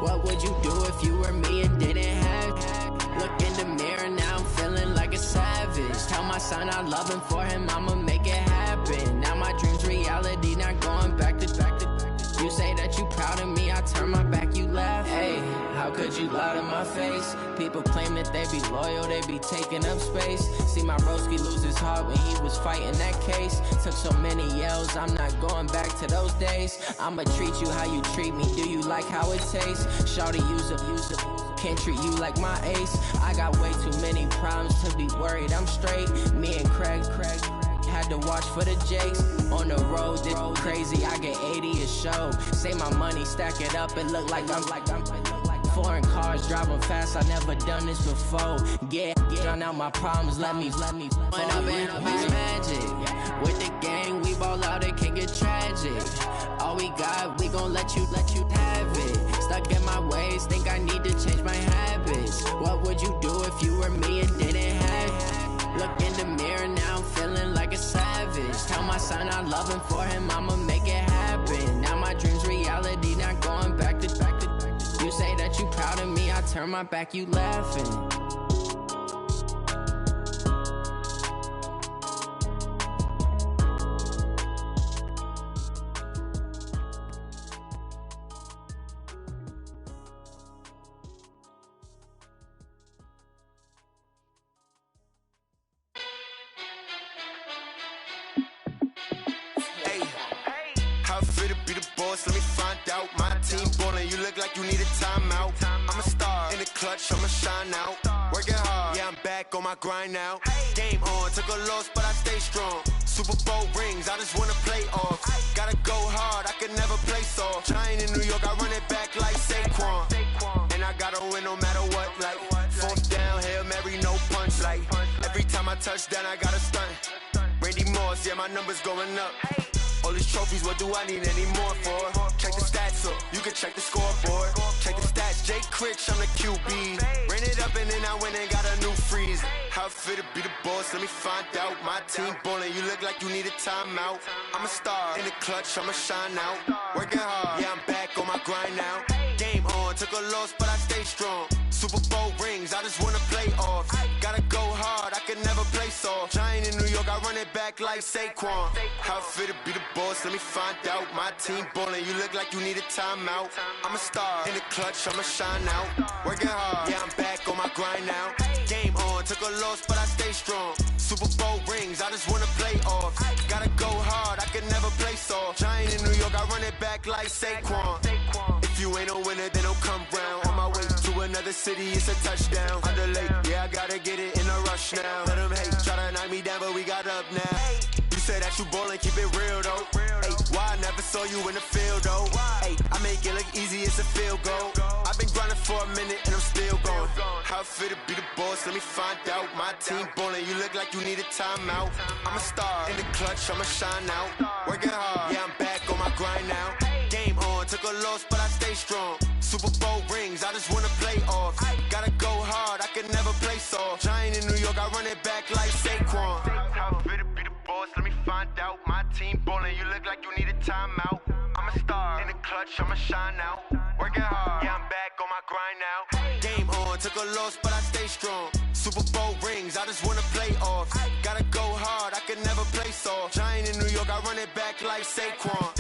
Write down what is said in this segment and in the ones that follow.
What would you do if you were me and didn't have? Look in the mirror, now I'm feeling like a savage. Tell my son I love him, for him I'ma make it happen. Now my dream's reality, not going back to. You say that you proud of me, I turn my back, you laugh. Hey, how could you lie to my face? People claim that they be loyal, they be taking up space. See my broski lose his heart when he was fighting that case. Took so many yells, I'm not going back to those days. I'ma treat you how you treat me, do you like how it tastes? Shawty, use up, can't treat you like my ace. I got way too many problems to be worried, I'm straight. Me and Craig had to watch for the Jakes. On the road, this crazy, I get 80 a show. Say my money, stack it up, it look like I'm foreign cars, driving fast, I never done this before. Yeah, drown out my problems, let me Went up and up is magic. With the gang, we ball out, it can get tragic. All we got, we gon' let you have it. Stuck in my ways, think I need to change my habits. What would you do if you were me and didn't have? Look in the mirror, now I'm feeling like a savage. Tell my son I love him, for him I'ma make it happen. Now my dream's reality, not going back to. You say that you proud of me, I turn my back, you laughing. Let me find out. My team ballin', you look like you need a timeout. I'm a star in the clutch, I'ma shine out. Working hard, yeah, I'm back on my grind now. Game on, took a loss, but I stay strong. Super Bowl rings, I just wanna play off. Gotta go hard, I can never play soft. Giant in New York, I run it back like Saquon. And I gotta win no matter what, like fourth down, Hail Mary, no punch. Like every time I touch down, I gotta stunt. Randy Moss, yeah, my numbers going up. All these trophies, what do I need any more for? Check the stats up, you can check the scoreboard. Check the stats, Jake Critch, I'm the QB. Ran it up and then I went and got a new freeze. How it feel to be the boss, let me find out. My team ballin', you look like you need a timeout. I'm a star in the clutch, I'ma shine out. Working hard, yeah, I'm back on my grind now. Game on, took a loss, but I stay strong. Super Bowl rings, I just wanna play off. Gotta go hard, I can never play soft. Giant in New York, I run it back like Saquon. How it feel to be the boss, let me find out. My team ballin', you look like you need a timeout. I'm a star in the clutch, I'ma shine out. Working hard, yeah, I'm back on my grind now. Game on, took a loss, but I stay strong. Super Bowl rings, I just wanna play off. Gotta go hard, I can never play soft. Giant in New York, I run it back like Saquon. If you ain't a winner, then don't come round. On my way to another city, it's a touchdown. Underlay, yeah, I gotta get it in a rush now. Let them hate, try to knock me down, but we got up now. You said that you ballin', keep it real though. Hey, why I never saw you in the field though? Hey, I make it look easy, it's a field goal. I've been grinding for a minute and I'm still going. How it feel to be the boss, let me find out. My team ballin', you look like you need a timeout. I'm a star in the clutch, I'ma shine out. Working hard, yeah, I'm back on my grind now. Game on, took a loss, but I stay strong. Super Bowl rings, I just wanna play off. Gotta go hard, I can never play soft. Giant in New York, I run it back like Saquon. How it feel to be the boss, let me find out. My team ballin', you look like you need a timeout. I'm a star in the clutch, I'ma shine out. Working hard, yeah, I'm back on my grind now. Game on, took a loss, but I stay strong. Super Bowl rings, I just wanna play off. Gotta go hard, I can never play soft. Giant in New York, I run it back like Saquon.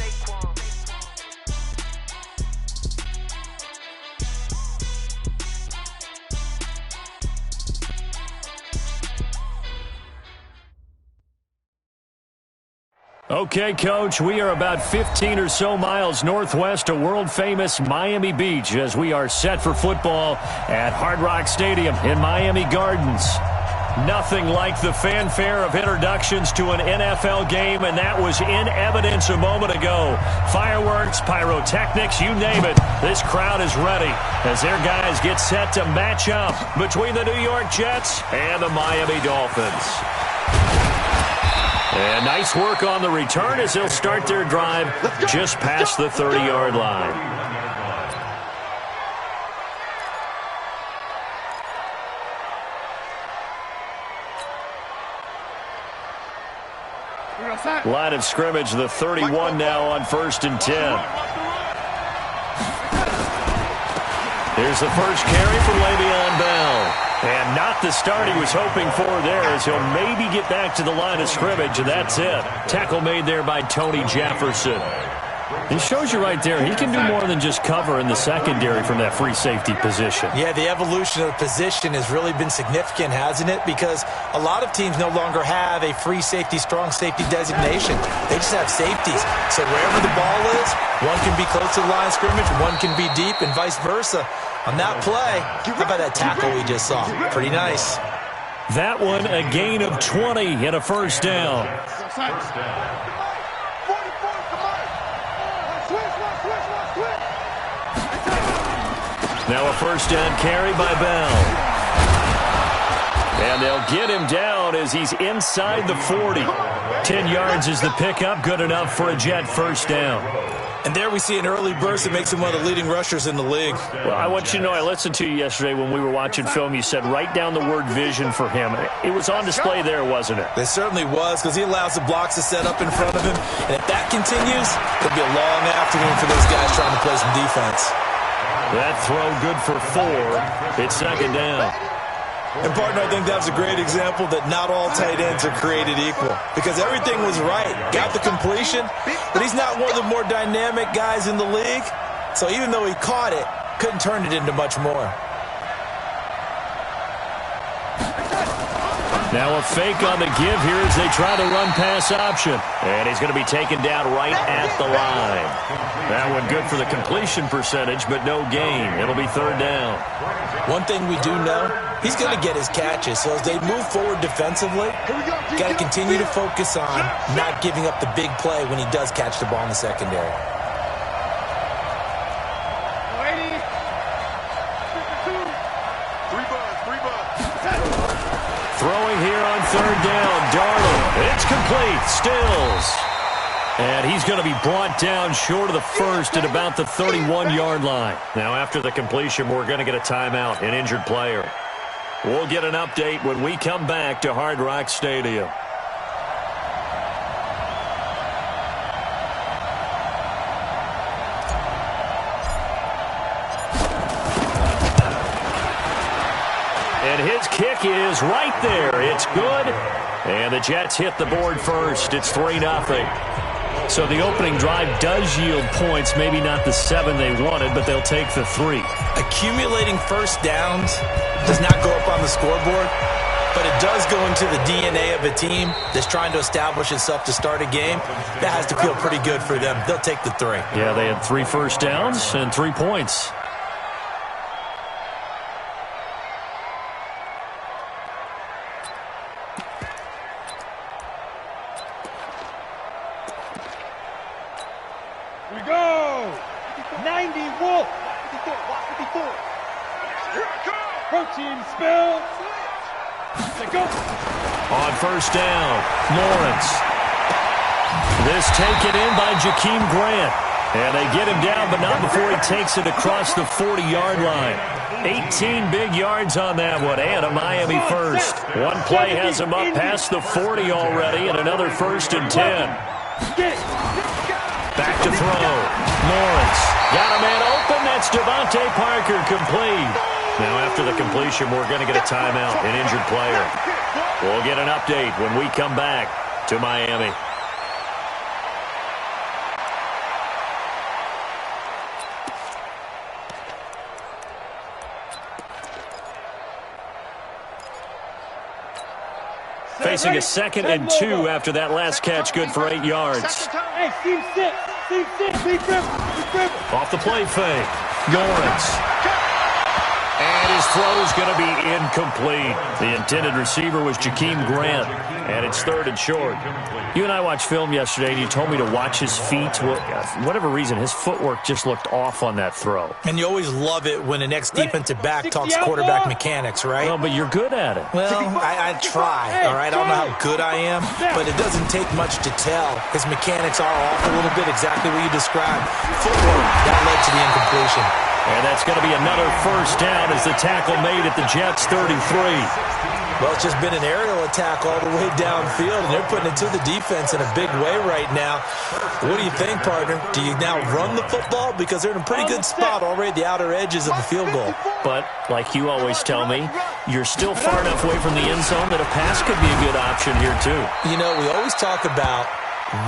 Okay, Coach, we are about 15 or so miles northwest of world-famous Miami Beach as we are set for football at Hard Rock Stadium in Miami Gardens. Nothing like the fanfare of introductions to an NFL game, and that was in evidence a moment ago. Fireworks, pyrotechnics, you name it. This crowd is ready as their guys get set to match up between the New York Jets and the Miami Dolphins. And nice work on the return as they'll start their drive just past the 30-yard line. Line of scrimmage, the 31 now on 1st and 10. Here's the first carry for Le'Veon Bell. And not the start he was hoping for there, as he'll maybe get back to the line of scrimmage, and that's it. Tackle made there by Tony Jefferson. He shows you right there, he can do more than just cover in the secondary from that free safety position. Yeah, the evolution of the position has really been significant, hasn't it? Because a lot of teams no longer have a free safety, strong safety designation. They just have safeties. So wherever the ball is, one can be close to the line of scrimmage, one can be deep, and vice versa. On that play, how about that tackle we just saw? Pretty nice. That one, a gain of 20 and a first down. Now a first down carry by Bell. And they'll get him down as he's inside the 40. 10 yards is the pickup, good enough for a Jet first down. And there we see an early burst that makes him one of the leading rushers in the league. Well, I want you to know, I listened to you yesterday when we were watching film. You said write down the word vision for him. It was on display there, wasn't it? It certainly was, because he allows the blocks to set up in front of him. And if that continues, it'll be a long afternoon for those guys trying to play some defense. That throw good for 4. It's second down. And, partner, I think that's a great example that not all tight ends are created equal. Because everything was right. Got the completion, but he's not one of the more dynamic guys in the league. So even though he caught it, couldn't turn it into much more. Now a fake on the give here as they try the run-pass option. And he's going to be taken down right at the line. That one good for the completion percentage, but no gain. It'll be third down. One thing we do know, he's going to get his catches. So as they move forward defensively, got to continue to focus on not giving up the big play when he does catch the ball in the secondary. Throwing here on third down, Darnold. It's complete, Stills. And he's going to be brought down short of the first at about the 31-yard line. Now after the completion, we're going to get a timeout, an injured player. We'll get an update when we come back to Hard Rock Stadium. And his kick is right there. It's good. And the Jets hit the board first. It's 3-0. So the opening drive does yield points. Maybe not the 7 they wanted, but they'll take the 3. Accumulating first downs does not go up on the scoreboard, but it does go into the DNA of a team that's trying to establish itself to start a game. That has to feel pretty good for them. They'll take the 3. Yeah, they had 3 first downs and 3 points. We go! 90 Wolf! 54. Protein spill! Let's go! On first down, Lawrence. This taken in by Jakeem Grant. And they get him down, but not before he takes it across the 40-yard line. 18 big yards on that one, and a Miami first. One play has him up past the 40 already, and another first and 10. Back to throw. Lawrence got a man open. That's Devontae Parker, complete. Now after the completion, we're going to get a timeout, an injured player. We'll get an update when we come back to Miami. Facing a 2nd and 2 after that last catch, good for 8 yards. Hey, team 6, be dribble. Off the play fake, Lawrence. And his throw is going to be incomplete. The intended receiver was Jakeem Grant, and it's 3rd and short. You and I watched film yesterday, and you told me to watch his feet. Well, for whatever reason, his footwork just looked off on that throw. And you always love it when an ex-defensive back talks quarterback mechanics, right? Well, but you're good at it. Well, I try, all right? I don't know how good I am, but it doesn't take much to tell. His mechanics are off a little bit, exactly what you described. Footwork, that led to the incompletion. And that's going to be a another first down as the tackle made at the Jets' 33. Well, it's just been an aerial attack all the way downfield, and they're putting it to the defense in a big way right now. What do you think, partner? Do you now run the football? Because they're in a pretty good spot already at the outer edges of the field goal. But, like you always tell me, you're still far enough away from the end zone that a pass could be a good option here, too. You know, we always talk about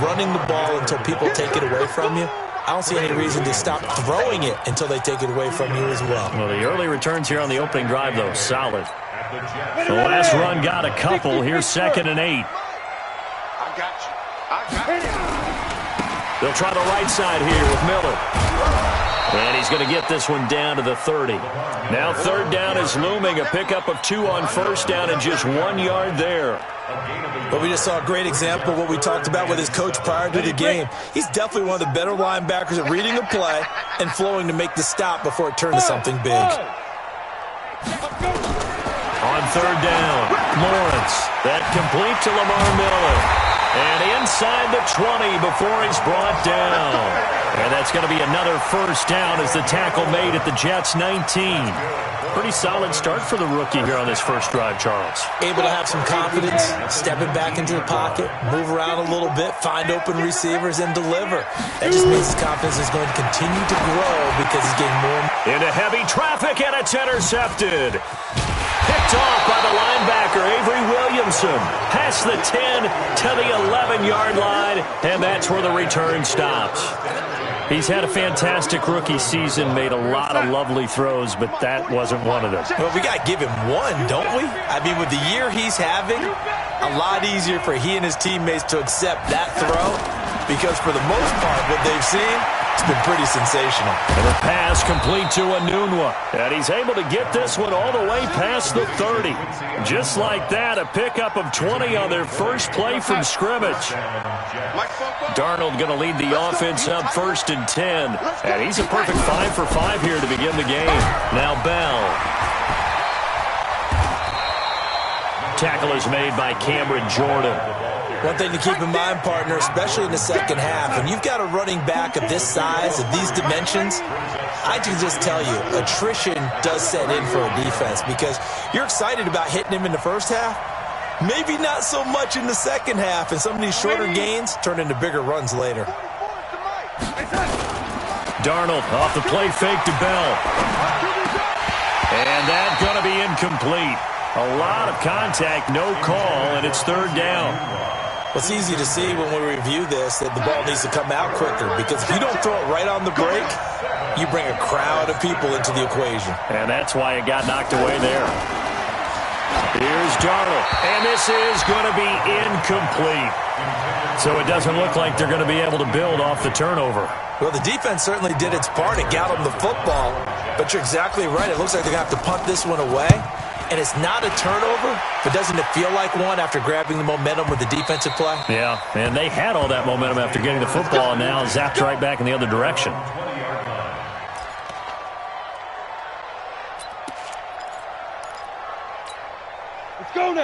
running the ball until people take it away from you. I don't see any reason to stop throwing it until they take it away from you as well. Well, the early returns here on the opening drive, though, solid. The last run got a couple. Here's 2nd and 8. I got you. They'll try the right side here with Miller. And he's going to get this one down to the 30. Now 3rd down is looming. A pickup of 2 on 1st down and just 1 yard there. But we just saw a great example of what we talked about with his coach prior to the game. He's definitely one of the better linebackers at reading a play and flowing to make the stop before it turned to something big. On 3rd down, Lawrence. That complete to Lamar Miller. And inside the 20 before he's brought down. And that's going to be another first down as the tackle made at the Jets' 19. Pretty solid start for the rookie here on this first drive, Charles. Able to have some confidence, stepping back into the pocket, move around a little bit, find open receivers, and deliver. That just means his confidence is going to continue to grow because he's getting more. Into heavy traffic, and it's intercepted. Picked off by the linebacker, Avery Williamson. Past the 10 to the 11-yard line, and that's where the return stops. He's had a fantastic rookie season, made a lot of lovely throws, but that wasn't one of them. Well, we got to give him one, don't we? I mean, with the year he's having, a lot easier for he and his teammates to accept that throw because for the most part, what they've seen, it's been pretty sensational. And a pass complete to Anunwa. And he's able to get this one all the way past the 30. Just like that, a pickup of 20 on their first play from scrimmage. Darnold going to lead the offense up 1st and 10. And he's a perfect 5 for 5 here to begin the game. Now Bell. Tackle is made by Cameron Jordan. One thing to keep in mind, partner, especially in the second half, when you've got a running back of this size, of these dimensions, I can just tell you, attrition does set in for a defense because you're excited about hitting him in the first half, maybe not so much in the second half, and some of these shorter gains turn into bigger runs later. Darnold off the play fake to Bell. And that's going to be incomplete. A lot of contact, no call, and it's 3rd down. Well, it's easy to see when we review this that the ball needs to come out quicker because if you don't throw it right on the break, you bring a crowd of people into the equation. And that's why it got knocked away there. Here's Darnold, and this is going to be incomplete. So it doesn't look like they're going to be able to build off the turnover. Well, the defense certainly did its part. It got them the football, but you're exactly right. It looks like they're going to have to punt this one away. And it's not a turnover, but doesn't it feel like one after grabbing the momentum with the defensive play? Yeah, and they had all that momentum after getting the football, and now zapped right back in the other direction.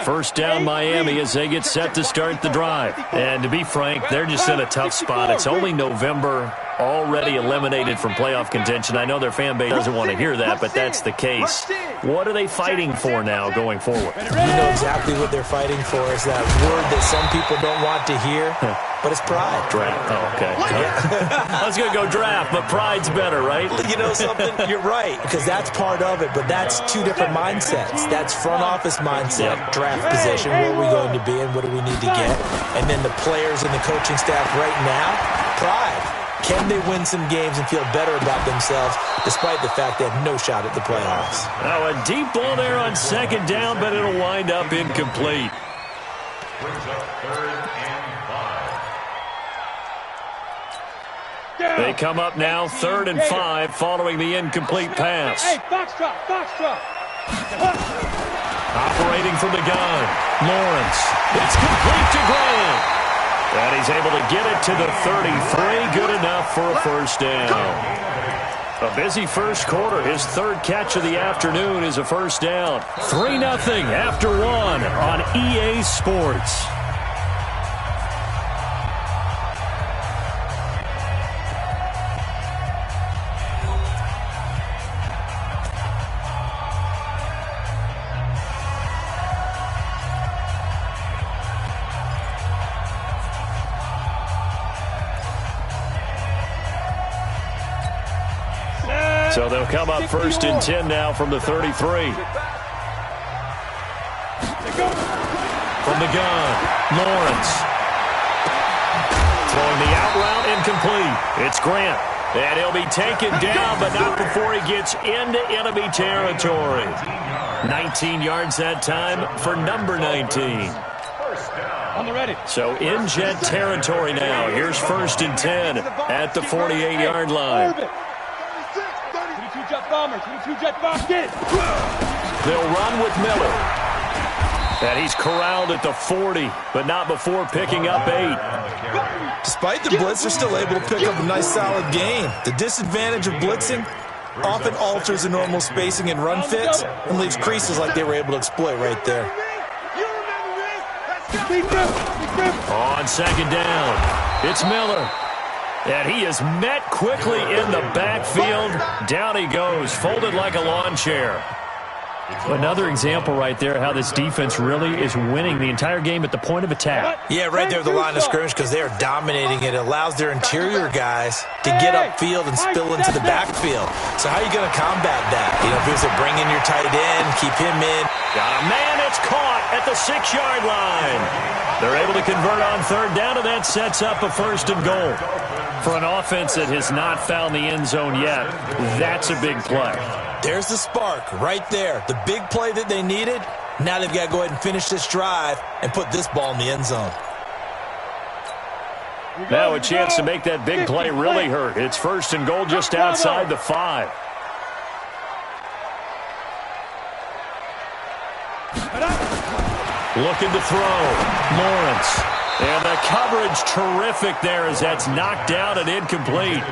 First down Miami as they get set to start the drive. And to be frank, they're just in a tough spot. It's only November, already eliminated from playoff contention. I know their fan base doesn't want to hear that, but that's the case. What are they fighting for now going forward? You know exactly what they're fighting for is that word that some people don't want to hear, but it's pride. Draft. Oh, okay. I was going to go draft, but pride's better, right? You know something? You're right, because that's part of it, but that's two different mindsets. That's front office mindset, draft position, where are we going to be and what do we need to get? And then the players and the coaching staff right now, pride. Can they win some games and feel better about themselves despite the fact they have no shot at the playoffs? Now a deep ball there on 2nd down, but it'll wind up incomplete. They come up now 3rd and 5 following the incomplete pass. Hey, foxtrot. Operating from the gun, Lawrence. It's complete to Grant. And he's able to get it to the 33. Good enough for a first down. A busy first quarter. His 3rd catch of the afternoon is a first down. 3-0 after 1 on EA Sports. It'll come up 1st and 10 now from the 33. From the gun, Lawrence. Throwing the out route incomplete. It's Grant. And he'll be taken down, but not before he gets into enemy territory. 19 yards that time for number 19. On the ready. So in Jet territory now. Here's 1st and 10 at the 48-yard line. 22 Jet Bomber. 22 Jet Bomber. Get it. They'll run with Miller. And he's corralled at the 40, but not before picking up 8. Despite the blitz, they're still able to pick up a nice, solid gain. The disadvantage of blitzing often alters the normal spacing and run fits and leaves creases like they were able to exploit right there. On 2nd down, it's Miller. And he is met quickly in the backfield. Down he goes, folded like a lawn chair. Another example right there how this defense really is winning the entire game at the point of attack. Yeah, right there at the line of scrimmage because they are dominating it. It allows their interior guys to get upfield and spill into the backfield. So how are you going to combat that? You know, if you bring in your tight end, keep him in. Got a man, it's caught at the 6-yard line. They're able to convert on 3rd down, and that sets up a 1st and goal. For an offense that has not found the end zone yet, that's a big play. There's the spark right there. The big play that they needed. Now they've got to go ahead and finish this drive and put this ball in the end zone. Now a chance to make that big play really hurt. It's 1st and goal just outside the 5. Looking to throw. Lawrence. And the coverage terrific there as that's knocked down and incomplete.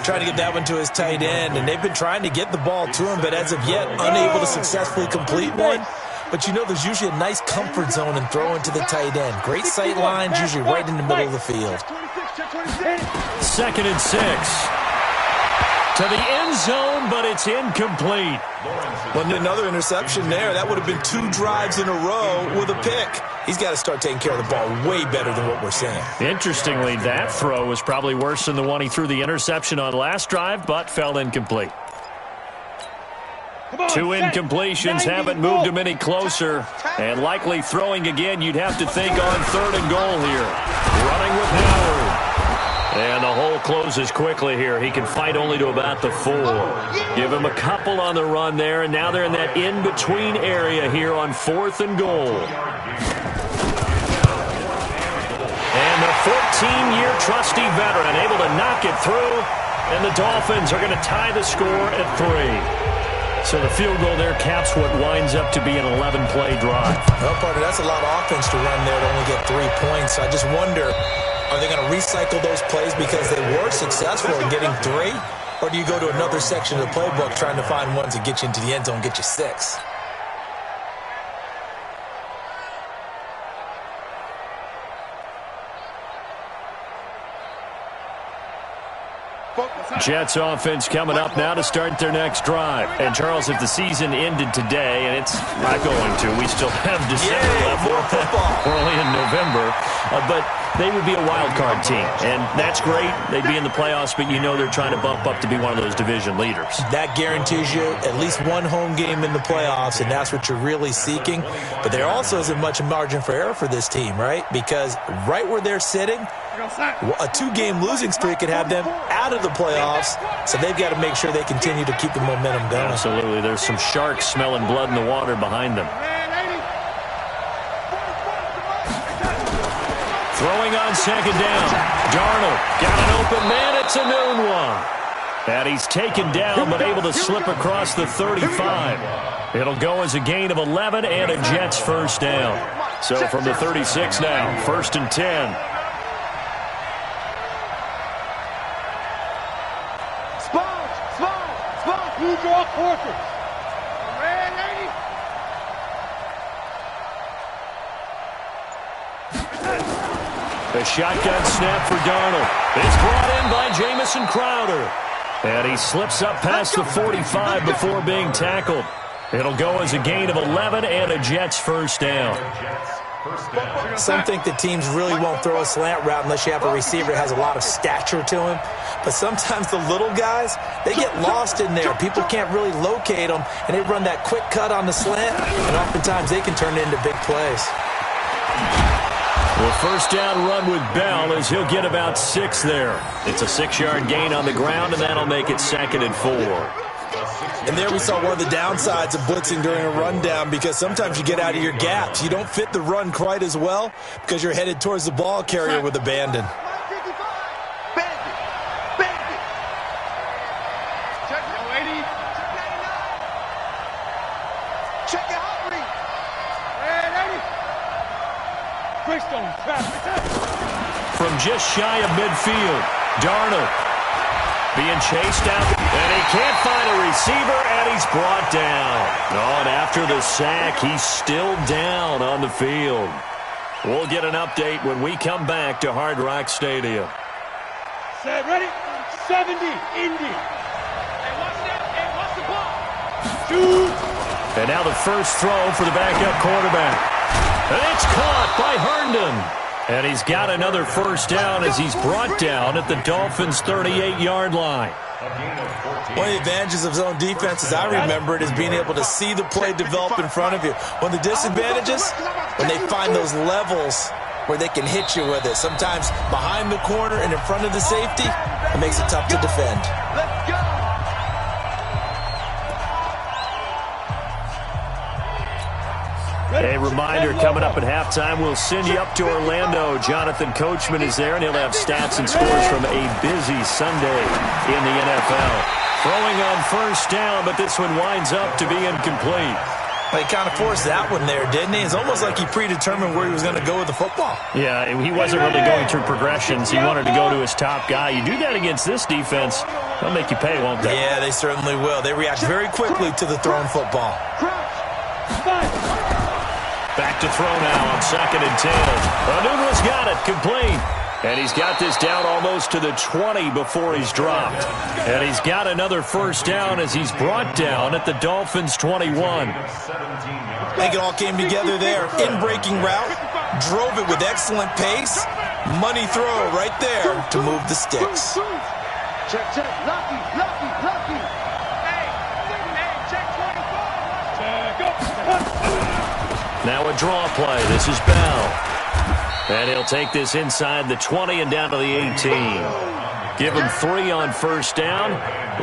Trying to get that one to his tight end, and they've been trying to get the ball to him, but as of yet, unable to successfully complete one. But you know there's usually a nice comfort zone in throwing to the tight end. Great sight lines, usually right in the middle of the field. 2nd and 6. To the end zone, but it's incomplete. Well, another interception there. That would have been 2 drives in a row with a pick. He's got to start taking care of the ball way better than what we're seeing. Interestingly, that throw was probably worse than the one he threw the interception on last drive, but fell incomplete. 2 incompletions haven't moved him any closer. And likely throwing again, you'd have to think on 3rd and goal here. Running with Howard. And the hole closes quickly here. He can fight only to about the 4. Give him a couple on the run there, and now they're in that in-between area here on 4th and goal. And the 14-year trusty veteran able to knock it through, and the Dolphins are going to tie the score at 3. So the field goal there caps what winds up to be an 11-play drive. Well, partner, that's a lot of offense to run there to only get 3 points. I just wonder, are they going to recycle those plays because they were successful in getting 3? Or do you go to another section of the playbook trying to find ones that get you into the end zone and get you 6? Jets offense coming up now to start their next drive. And, Charles, if the season ended today, and it's not going to, we still have December left. We're only in November. But they would be a wild card team. And that's great. They'd be in the playoffs, but you know they're trying to bump up to be one of those division leaders. That guarantees you at least one home game in the playoffs, and that's what you're really seeking. But there also isn't much margin for error for this team, right? Because right where they're sitting, a 2-game losing streak could have them out of the playoffs, so they've got to make sure they continue to keep the momentum going. Absolutely. There's some sharks smelling blood in the water behind them. Throwing on 2nd down. Darnold got an open man. It's a noon one. And he's taken down but able to slip across the 35. It'll go as a gain of 11 and a Jets 1st down. So from the 36 now, 1st and 10. Blue draw quarter. The shotgun snap for Darnold. It's brought in by Jamison Crowder. And he slips up past the 45 before being tackled. It'll go as a gain of 11 and a Jets 1st down. Some think that teams really won't throw a slant route unless you have a receiver that has a lot of stature to him. But sometimes the little guys, they get lost in there. People can't really locate them, and they run that quick cut on the slant, and oftentimes they can turn it into big plays. Well, first down run with Bell as he'll get about 6 there. It's a 6-yard gain on the ground, and that'll make it 2nd and 4. And there we saw one of the downsides of blitzing during a rundown, because sometimes you get out of your gaps. You don't fit the run quite as well because you're headed towards the ball carrier with abandon. From just shy of midfield, Darnold being chased out, and he can't find a receiver, and he's brought down. Oh, and after the sack, he's still down on the field. We'll get an update when we come back to Hard Rock Stadium. Set, ready? 70, Indy. Hey, watch the ball. Shoot. And now the first throw for the backup quarterback. And it's caught by Herndon. And he's got another first down as he's brought down at the Dolphins' 38-yard line. One of the advantages of zone defense, as I remember it, is being able to see the play develop in front of you. One of the disadvantages, when they find those levels where they can hit you with it. Sometimes behind the corner and in front of the safety, it makes it tough to defend. Let's go. A reminder, coming up at halftime, we'll send you up to Orlando. Jonathan Coachman is there, and he'll have stats and scores from a busy Sunday in the NFL. Throwing on first down, but this one winds up to be incomplete. Well, he kind of forced that one there, didn't he? It's almost like he predetermined where he was going to go with the football. Yeah, he wasn't really going through progressions. He wanted to go to his top guy. You do that against this defense, they'll make you pay, won't they? Yeah, they certainly will. They react very quickly to the thrown football. Back to throw now on 2nd and 10. Anuno's got it, complete. And he's got this down almost to the 20 before he's dropped. And he's got another first down as he's brought down at the Dolphins' 21. I think it all came together there. In-breaking route, drove it with excellent pace. Money throw right there to move the sticks. Check, lucky. Now a draw play. This is Bell. And he'll take this inside the 20 and down to the 18. Give him 3 on first down.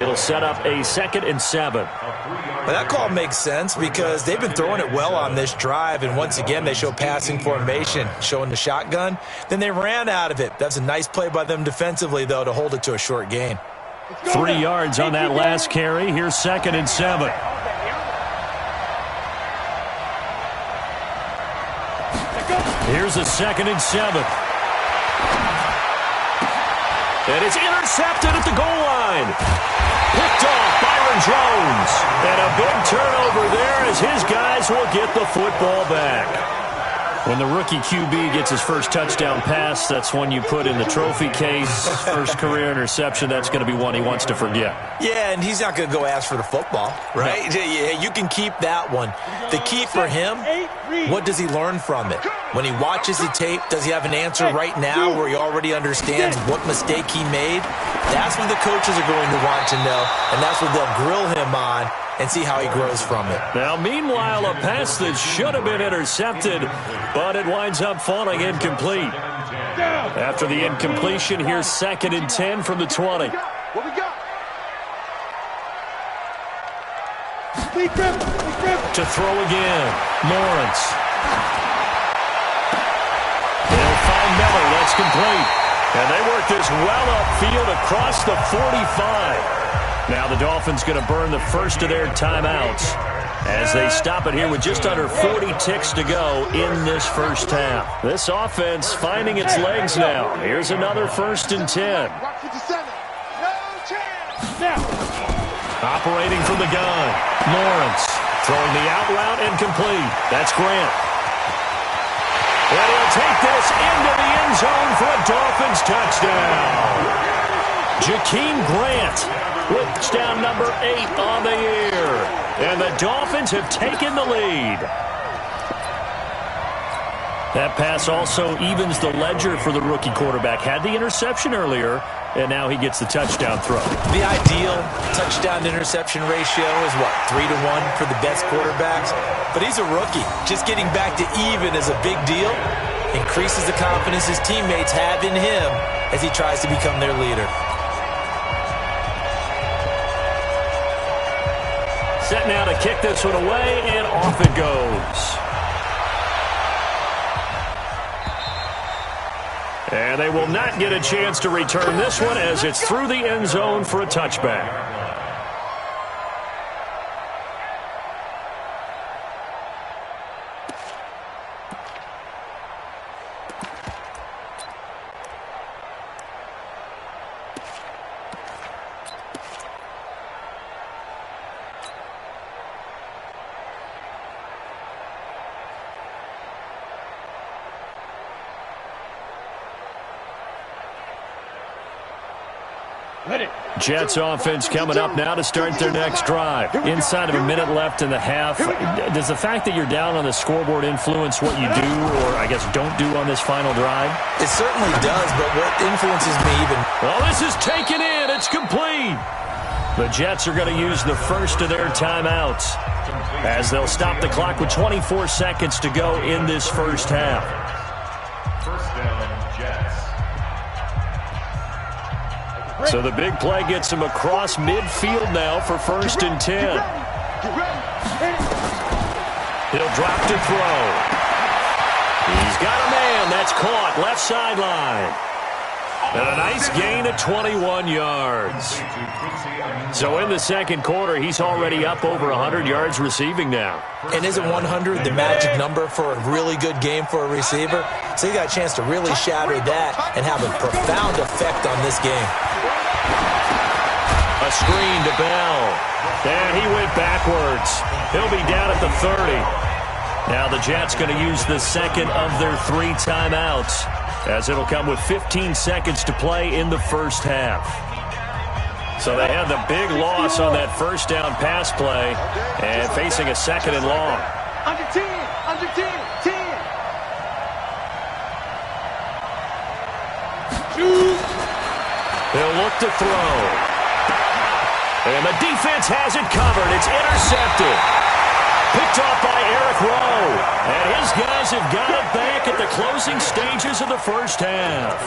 It'll set up a 2nd and 7. Well, that call makes sense because they've been throwing it well on this drive, and once again they show passing formation, showing the shotgun. Then they ran out of it. That's a nice play by them defensively, though, to hold it to a short gain. 3 yards on that last carry. Here's 2nd and 7. Here's a 2nd and 7. And it's intercepted at the goal line. Picked off Byron Jones. And a big turnover there as his guys will get the football back. When the rookie QB gets his first touchdown pass, that's one you put in the trophy case. First career interception, that's going to be one he wants to forget. Yeah, and he's not going to go ask for the football, right? Yeah, you can keep that one. The key for him, what does he learn from it? When he watches the tape, does he have an answer right now where he already understands what mistake he made? That's what the coaches are going to want to know, and that's what they'll grill him on and see how he grows from it. Now, meanwhile, a pass that should have been intercepted, but it winds up falling incomplete. After the incompletion, here's 2nd and 10 from the 20. What we got? To throw again, Lawrence. They'll find Miller. That's complete. And they work this well upfield across the 45. Now the Dolphins going to burn the first of their timeouts as they stop it here with just under 40 ticks to go in this first half. This offense finding its legs now. Here's another 1st and 10. Operating from the gun, Lawrence throwing the out route incomplete. That's Grant. And he'll take this into the end zone for a Dolphins touchdown. Jakeem Grant with touchdown number 8 on the year. And the Dolphins have taken the lead. That pass also evens the ledger for the rookie quarterback. Had the interception earlier, and now he gets the touchdown throw. The ideal touchdown-to-interception ratio is, 3-to-1 for the best quarterbacks? But he's a rookie. Just getting back to even is a big deal. Increases the confidence his teammates have in him as he tries to become their leader. Set now to kick this one away, and off it goes. And they will not get a chance to return this one as it's through the end zone for a touchback. Jets offense coming up now to start their next drive. Inside of a minute left in the half. Does the fact that you're down on the scoreboard influence what you do, or I guess don't do on this final drive? It certainly does, but what influences me even... Well, this is taken in. It's complete. The Jets are going to use the first of their timeouts as they'll stop the clock with 24 seconds to go in this first half. First down, Jets. So the big play gets him across midfield now for 1st and 10. He'll drop to throw. He's got a man. That's caught. Left sideline. And a nice gain of 21 yards. So in the second quarter, he's already up over 100 yards receiving now. And isn't 100 the magic number for a really good game for a receiver? So he got a chance to really shatter that and have a profound effect on this game. A screen to Bell. And he went backwards. He'll be down at the 30. Now the Jets going to use the second of their 3 timeouts, as it'll come with 15 seconds to play in the first half. So they had the big loss on that first down pass play and facing a 2nd and long. Under 10, under 10, 10. Shoot. They'll look to throw. And the defense has it covered. It's intercepted. Picked off by Eric Rowe. And his guys have got it back at the closing stages of the first half.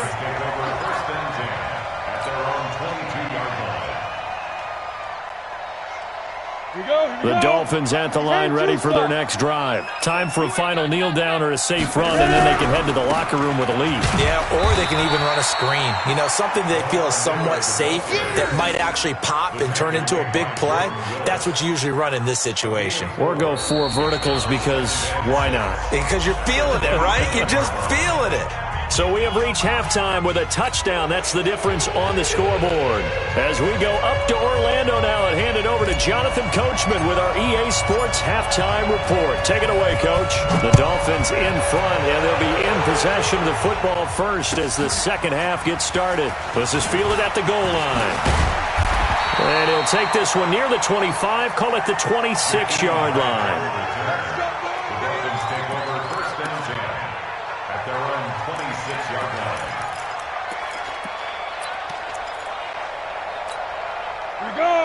The Dolphins at the line ready for their next drive. Time for a final kneel down or a safe run, and then they can head to the locker room with a lead. Yeah, or they can even run a screen. You know, something they feel is somewhat safe that might actually pop and turn into a big play. That's what you usually run in this situation. Or go 4 verticals because why not? Because you're feeling it, right? You're just feeling it. So we have reached halftime with a touchdown. That's the difference on the scoreboard. As we go up to Orlando now and hand it over to Jonathan Coachman with our EA Sports halftime report. Take it away, Coach. The Dolphins in front, and they'll be in possession of the football first as the second half gets started. This is fielded at the goal line. And he'll take this one near the 25, call it the 26-yard line.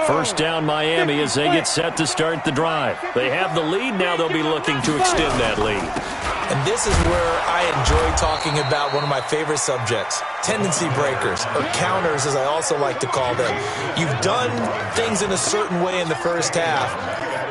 First down Miami as they get set to start the drive. They have the lead. Now they'll be looking to extend that lead. And this is where I enjoy talking about one of my favorite subjects, tendency breakers, or counters as I also like to call them. You've done things in a certain way in the first half,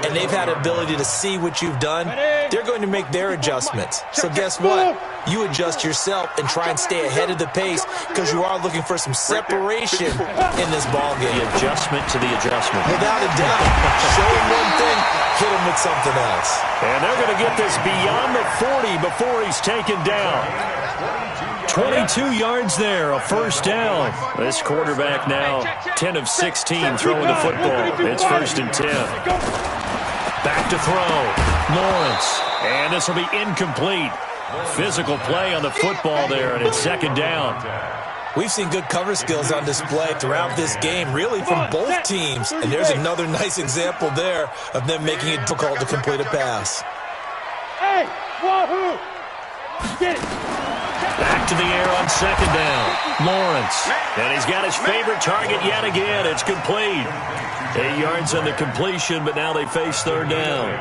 and they've had ability to see what you've done. They're going to make their adjustments. So guess what? You adjust yourself and try and stay ahead of the pace because you are looking for some separation in this ball game. The adjustment to the adjustment. Without a doubt. Show him one thing, hit him with something else. And they're going to get this beyond the 40 before he's taken down. 22 yards there, a first down. This quarterback now 10 of 16 throwing the football. It's 1st and 10. Back to throw. Lawrence. And this will be incomplete. Physical play on the football there, and it's 2nd down. We've seen good cover skills on display throughout this game, really from both teams. And there's another nice example there of them making it difficult to complete a pass. Hey, Wahoo! Get it. Back to the air on second down. Lawrence. And he's got his favorite target yet again. It's complete. 8 yards on the completion, but now they face third down.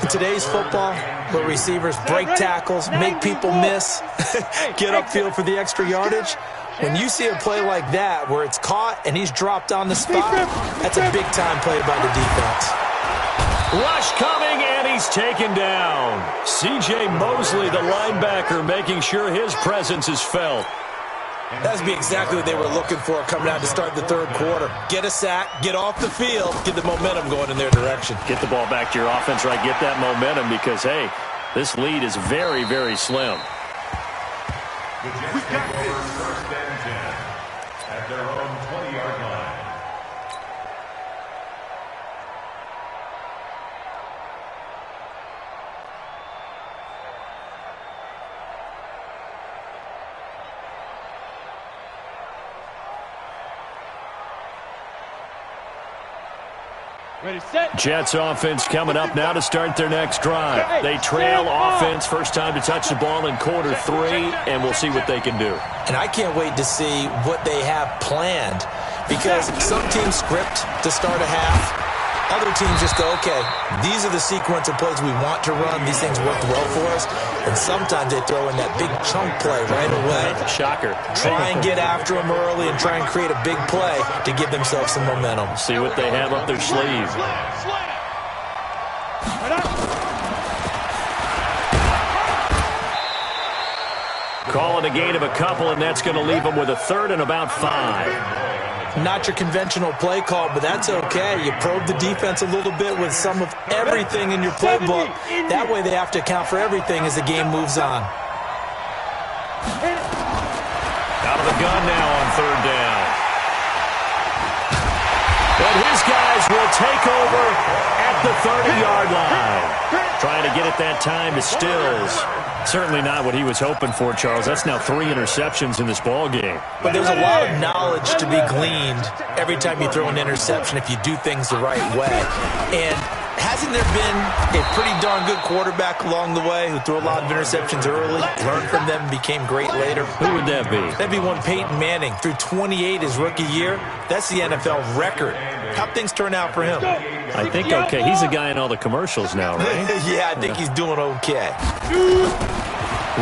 In today's football, where receivers break tackles, make people miss, get upfield for the extra yardage, when you see a play like that where it's caught and he's dropped on the spot, that's a big-time play by the defense. Rush coming, and he's taken down. C.J. Mosley, the linebacker, making sure his presence is felt. That would be exactly what they were looking for coming out to start the third quarter. Get a sack, get off the field, get the momentum going in their direction. Get the ball back to your offense, right? Get that momentum because, hey, this lead is very, very slim. We got this. First and 10 at their own 20-yard line. Ready, set. Jets offense coming up now to start their next drive. They trail offense, first time to touch the ball in quarter 3, and we'll see what they can do. And I can't wait to see what they have planned, because some teams script to start a half. Other teams just go, okay, these are the sequence of plays we want to run. These things work well for us. And sometimes they throw in that big chunk play right away. Shocker. Try and get after them early and try and create a big play to give themselves some momentum. See what they have up their sleeve. Calling a gain of a couple, and that's going to leave them with a third and about 5. Not your conventional play call, but that's okay. You probe the defense a little bit with some of everything in your playbook. That way they have to account for everything as the game moves on. Out of the gun now on third down. But his guys will take over at the 30-yard line. Trying to get it that time to Stills. Certainly not what he was hoping for, Charles. That's now 3 interceptions in this ball game. But there's a lot of knowledge to be gleaned every time you throw an interception if you do things the right way. And hasn't there been a pretty darn good quarterback along the way who threw a lot of interceptions early, learned from them, and became great later? Who would that be? That'd be one Peyton Manning. Threw 28 his rookie year. That's the NFL record. How'd things turn out for him? I think okay. He's a guy in all the commercials now, right? Yeah, I think he's doing okay.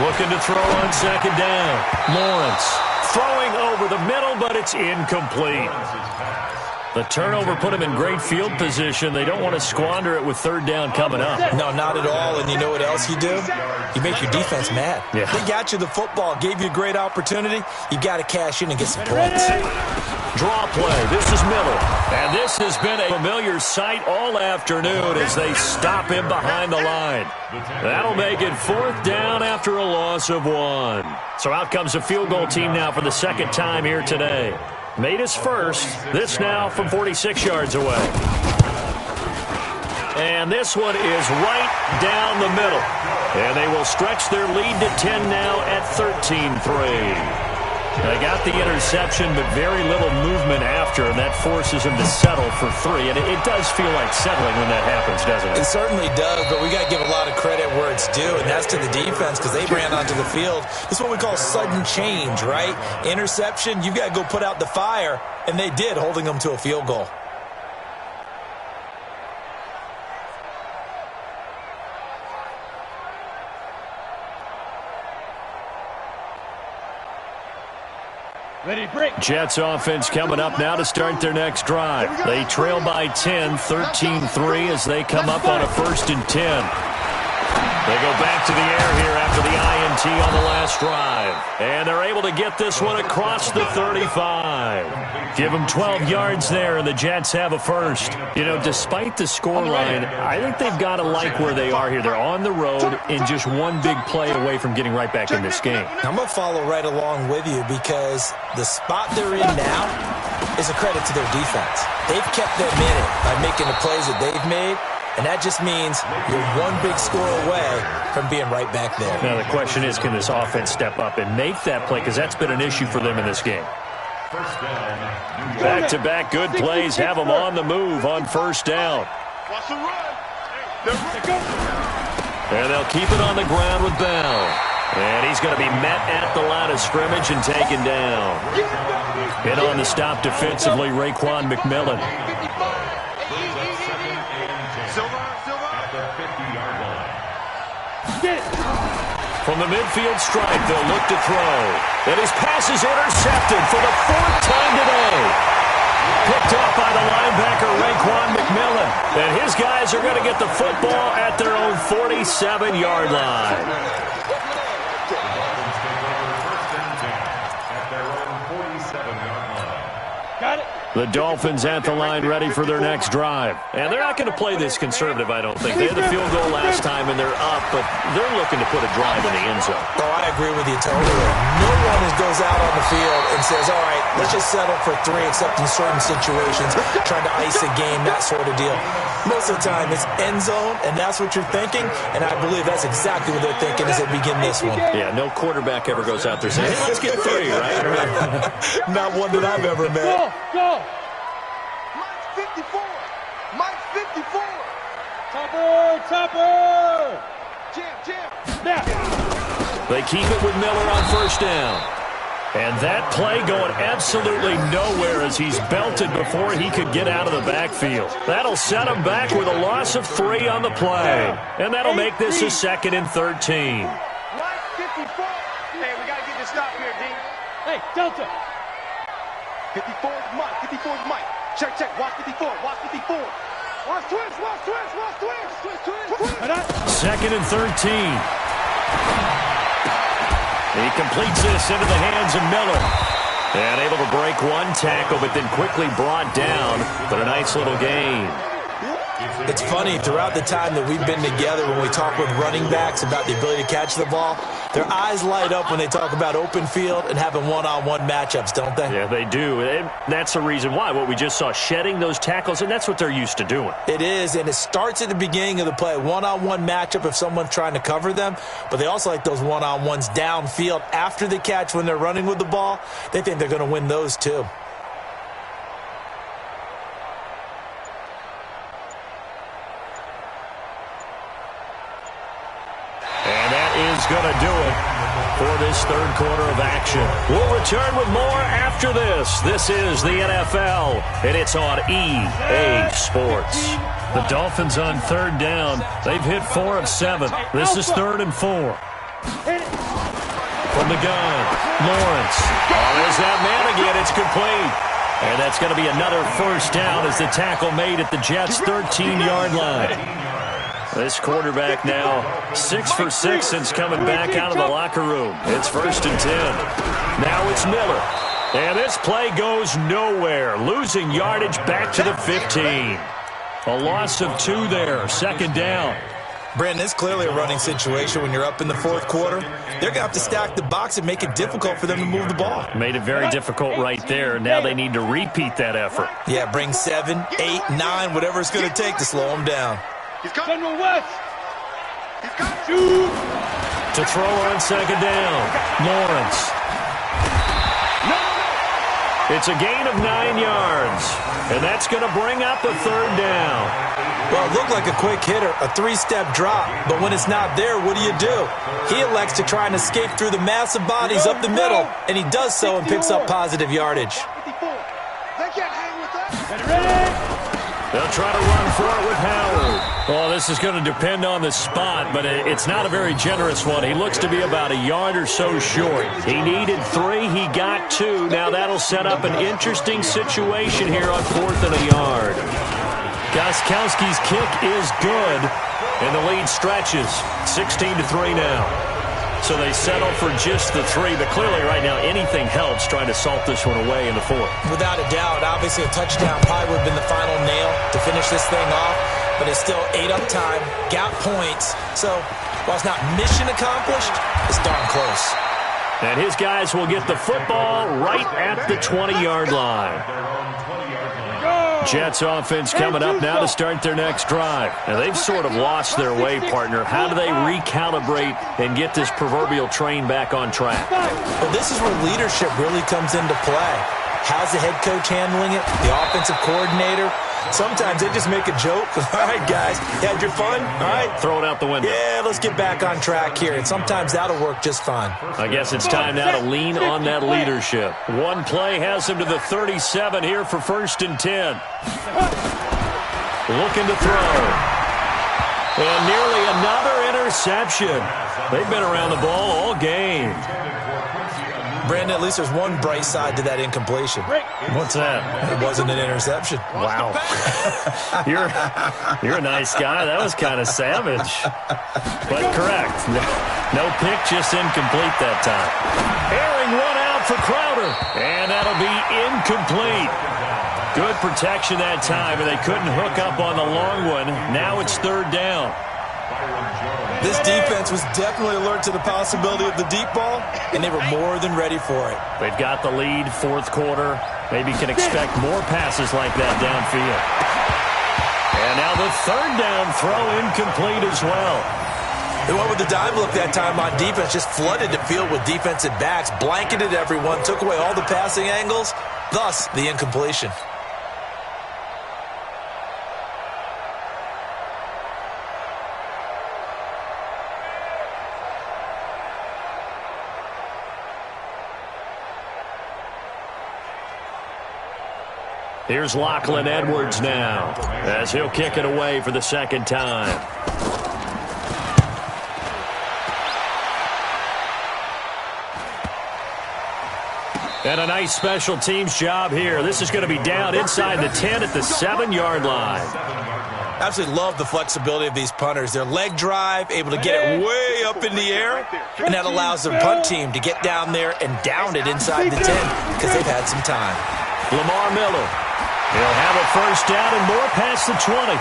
Looking to throw on second down. Lawrence throwing over the middle, but it's incomplete. The turnover put him in great field position. They don't want to squander it with third down coming up. No, not at all. And you know what else you do? You make your defense mad. Yeah. They got you the football, gave you a great opportunity. You got to cash in and get some points. Draw play. This is Miller. And this has been a familiar sight all afternoon as they stop him behind the line. That'll make it fourth down after a loss of 1. So out comes a field goal team now for the second time here today. Made his first. This now from 46 yards away. And this one is right down the middle. And they will stretch their lead to 10 now at 13-3. They got the interception, but very little movement after, and that forces him to settle for 3. And it does feel like settling when that happens, doesn't it? It certainly does, but we got to give a lot of credit where it's due, and that's to the defense because they ran onto the field. This is what we call sudden change, right? Interception, you've got to go put out the fire, and they did, holding them to a field goal. Jets offense coming up now to start their next drive. They trail by 10, 13-3 as they come up on a 1st and 10. They go back to the air here after the INT on the last drive. And they're able to get this one across the 35. Give them 12 yards there, and the Jets have a first. You know, despite the scoreline, I think they've got to like where they are here. They're on the road and just one big play away from getting right back in this game. I'm going to follow right along with you because the spot they're in now is a credit to their defense. They've kept them in it by making the plays that they've made. And that just means you're one big score away from being right back there. Now, the question is, can this offense step up and make that play? Because that's been an issue for them in this game. Back-to-back good plays have them on the move on first down. And they'll keep it on the ground with Bell. And he's going to be met at the line of scrimmage and taken down. In on the stop defensively, Raekwon McMillan. From the midfield stripe, they'll look to throw. And his pass is intercepted for the 4th time today. Picked up by the linebacker, Raekwon McMillan. And his guys are going to get the football at their own 47-yard line. Got it. The Dolphins at the line ready for their next drive. And they're not going to play this conservative, I don't think. They had the field goal last time, and they're up, but they're looking to put a drive in the end zone. Oh, I agree with you totally. No one goes out on the field and says, all right, let's just settle for 3, except in certain situations, trying to ice a game, that sort of deal. Most of the time, it's end zone, and that's what you're thinking, and I believe that's exactly what they're thinking as they begin this one. Yeah, no quarterback ever goes out there saying, hey, let's get 3, right? Not one that I've ever met. Go. Mike's 54. Mike's 54. Topper. Jam. Snap. They keep it with Miller on first down. And that play going absolutely nowhere as he's belted before he could get out of the backfield. That'll set him back with a loss of 3 on the play. And that'll make this a 2nd and 13. Mike 54. Hey, we got to get this stop here, D. Hey, Delta. 54 is Mike. 54 is Mike. Check. Watch 54. Watch 54. Watch twist. 2nd and 13. He completes this into the hands of Miller. And able to break one tackle, but then quickly brought down. But a nice little gain. It's funny, throughout the time that we've been together, when we talk with running backs about the ability to catch the ball, their eyes light up when they talk about open field and having one-on-one matchups, don't they? Yeah, they do. And that's the reason why. What we just saw, shedding those tackles, and that's what they're used to doing. It is, and it starts at the beginning of the play. One-on-one matchup if someone's trying to cover them, but they also like those one-on-ones downfield after the catch when they're running with the ball. They think they're going to win those too. Going to do it for this 3rd quarter of action. We'll return with more after this. This is the NFL, and it's on EA Sports. The Dolphins on 3rd down. They've hit 4 of 7. This is 3rd and 4. From the gun, Lawrence. Oh, there's that man again. It's complete. And that's going to be another first down as the tackle made at the Jets' 13-yard line. This quarterback now 6 for 6 since coming back out of the locker room. It's 1st and 10. Now it's Miller. And this play goes nowhere. Losing yardage back to the 15. A loss of 2 there. 2nd down. Brandon, it's clearly a running situation when you're up in the 4th quarter. They're going to have to stack the box and make it difficult for them to move the ball. Made it very difficult right there. Now they need to repeat that effort. Yeah, bring 7, 8, 9, whatever it's going to take to slow them down. General West. To throw on 2nd down. Lawrence. It's a gain of 9 yards. And that's going to bring up a 3rd down. Well, it looked like a quick hitter, a 3-step drop. But when it's not there, what do? He elects to try and escape through the massive bodies up the middle. And he does so and picks up positive yardage. They can't hang with that. Ready? They'll try to run for it with Howard. Well, this is going to depend on the spot, but it's not a very generous one. He looks to be about a yard or so short. He needed 3. He got 2. Now that'll set up an interesting situation here on 4th and a yard. Gostkowski's kick is good, and the lead stretches. 16-3 now. So they settle for just the 3, but clearly right now anything helps trying to salt this one away in the 4th. Without a doubt, obviously a touchdown probably would have been the final nail to finish this thing off, but it's still 8 up time, got points. So while it's not mission accomplished, it's darn close. And his guys will get the football right at the 20-yard line. Jets offense coming up now to start their next drive. Now, they've sort of lost their way, partner. How do they recalibrate and get this proverbial train back on track? Well, this is where leadership really comes into play. How's the head coach handling it? The offensive coordinator? Sometimes they just make a joke. All right, guys, you had your fun? All right. Throw it out the window. Yeah, let's get back on track here. And sometimes that'll work just fine. I guess it's time now to lean on that leadership. One play has him to the 37 here for 1st and 10. Looking to throw. And nearly another interception. They've been around the ball all game. Brandon, at least there's one bright side to that incompletion. What's that? It wasn't an interception. Wow. You're a nice guy. That was kind of savage. But correct. No pick, just incomplete that time. Airing one out for Crowder. And that'll be incomplete. Good protection that time, and they couldn't hook up on the long one. Now it's 3rd down. This defense was definitely alert to the possibility of the deep ball, and they were more than ready for it. They've got the lead, 4th quarter. Maybe can expect more passes like that downfield. And now the 3rd down throw incomplete as well. They went with the dime look that time on defense, just flooded the field with defensive backs, blanketed everyone, took away all the passing angles, thus the incompletion. Here's Lachlan Edwards now, as he'll kick it away for the 2nd time. And a nice special teams job here. This is going to be down inside the 10 at the 7-yard line. Absolutely love the flexibility of these punters. Their leg drive, able to get it way up in the air, and that allows their punt team to get down there and down it inside the 10 because they've had some time. Lamar Miller. He'll have a 1st down and more past the 20.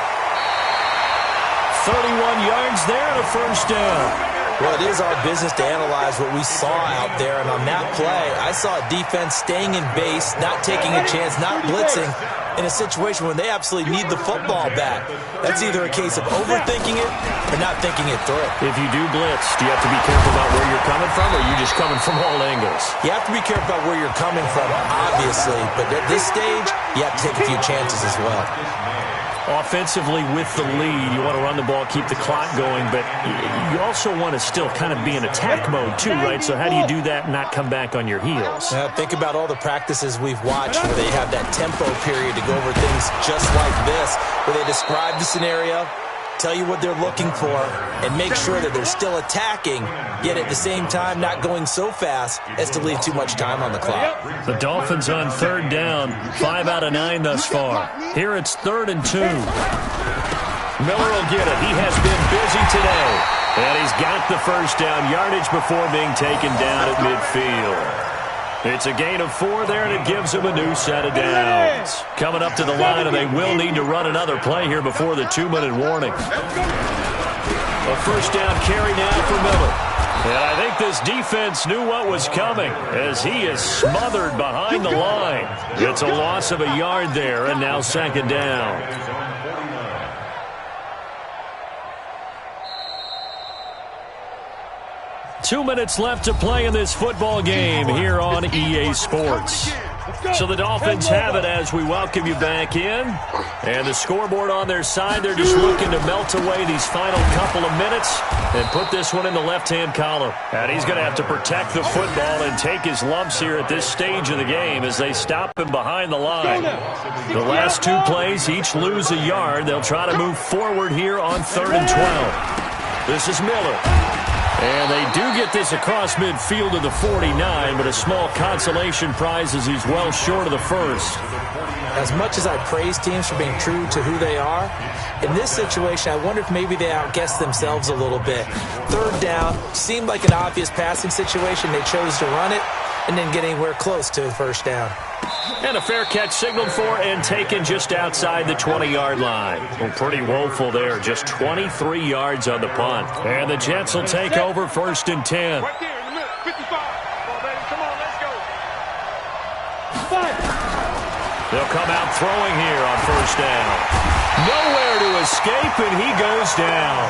31 yards there and a 1st down. Well, it is our business to analyze what we saw out there, and on that play, I saw a defense staying in base, not taking a chance, not blitzing, in a situation when they absolutely need the football back. That's either a case of overthinking it or not thinking it through. If you do blitz, do you have to be careful about where you're coming from, or are you just coming from all angles? You have to be careful about where you're coming from, obviously, but at this stage, you have to take a few chances as well. Offensively, with the lead, you want to run the ball, keep the clock going, but you also want to still kind of be in attack mode too, right? So how do you do that and not come back on your heels? Think about all the practices we've watched where they have that tempo period to go over things just like this, where they describe the scenario, tell you what they're looking for, and make sure that they're still attacking, yet at the same time not going so fast as to leave too much time on the clock. The Dolphins on 3rd down, 5 out of 9 thus far. Here it's 3rd and 2. Miller will get it. He has been busy today. And he's got the 1st down yardage before being taken down at midfield. It's a gain of 4 there, and it gives them a new set of downs. Coming up to the line, and they will need to run another play here before the 2-minute warning. A 1st down carry now for Miller. And I think this defense knew what was coming as he is smothered behind the line. It's a loss of a yard there, and now 2nd down. Two minutes left to play in this football game here on EA Sports. So the Dolphins have it as we welcome you back in. And the scoreboard on their side, they're just looking to melt away these final couple of minutes and put this one in the left-hand column. And he's going to have to protect the football and take his lumps here at this stage of the game as they stop him behind the line. The last 2 plays, each lose a yard. They'll try to move forward here on 3rd and 12. This is Miller. And they do get this across midfield to the 49, but a small consolation prize as he's well short of the 1st. As much as I praise teams for being true to who they are, in this situation, I wonder if maybe they outguessed themselves a little bit. 3rd down seemed like an obvious passing situation. They chose to run it and didn't get anywhere close to a 1st down. And a fair catch signaled for and taken just outside the 20-yard line. Well, pretty woeful there. Just 23 yards on the punt. And the Jets will take over 1st and 10. Right there in the middle. 55. Come on, baby. Come on, let's go. They'll come out throwing here on 1st down. Nowhere to escape, and he goes down.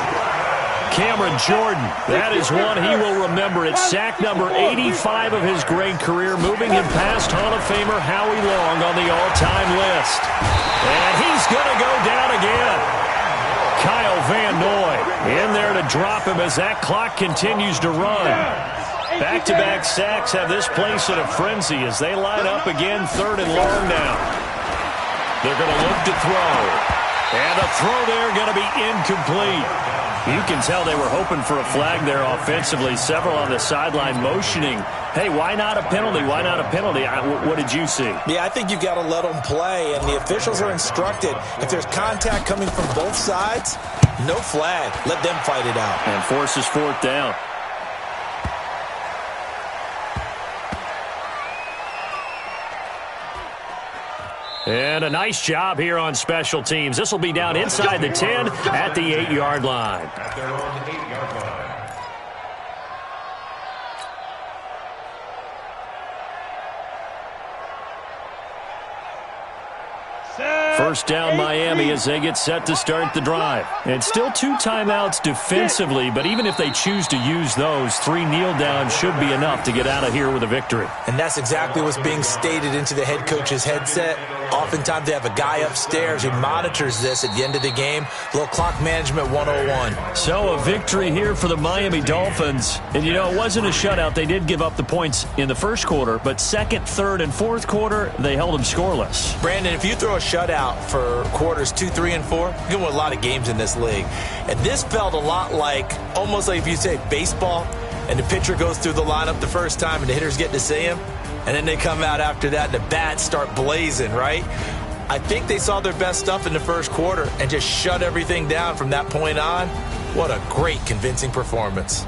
Cameron Jordan, that is one he will remember. It's sack number 85 of his great career, moving him past Hall of Famer Howie Long on the all-time list. And he's going to go down again. Kyle Van Noy in there to drop him as that clock continues to run. Back-to-back sacks have this place in a frenzy as they line up again, 3rd and long now. They're going to look to throw. And the throw there going to be incomplete. You can tell they were hoping for a flag there offensively. Several on the sideline motioning, hey, why not a penalty? Why not a penalty? What did you see? Yeah, I think you've got to let them play, and the officials are instructed. If there's contact coming from both sides, no flag. Let them fight it out. And forces 4th down. And a nice job here on special teams. This will be down inside the 10 at the 8-yard line. At their own 8-yard line. First down Miami as they get set to start the drive. And still 2 timeouts defensively, but even if they choose to use those, 3 kneel downs should be enough to get out of here with a victory. And that's exactly what's being stated into the head coach's headset. Oftentimes they have a guy upstairs who monitors this at the end of the game. Little clock management 101. So a victory here for the Miami Dolphins. And, you know, it wasn't a shutout. They did give up the points in the first quarter, but second, third, and fourth quarter, they held them scoreless. Brandon, if you throw a shutout for quarters 2, 3, and 4, you can win a lot of games in this league. And this felt a lot like, almost like if you say baseball, and the pitcher goes through the lineup the first time and the hitters get to see him, and then they come out after that and the bats start blazing, right? I think they saw their best stuff in the first quarter and just shut everything down from that point on. What a great, convincing performance.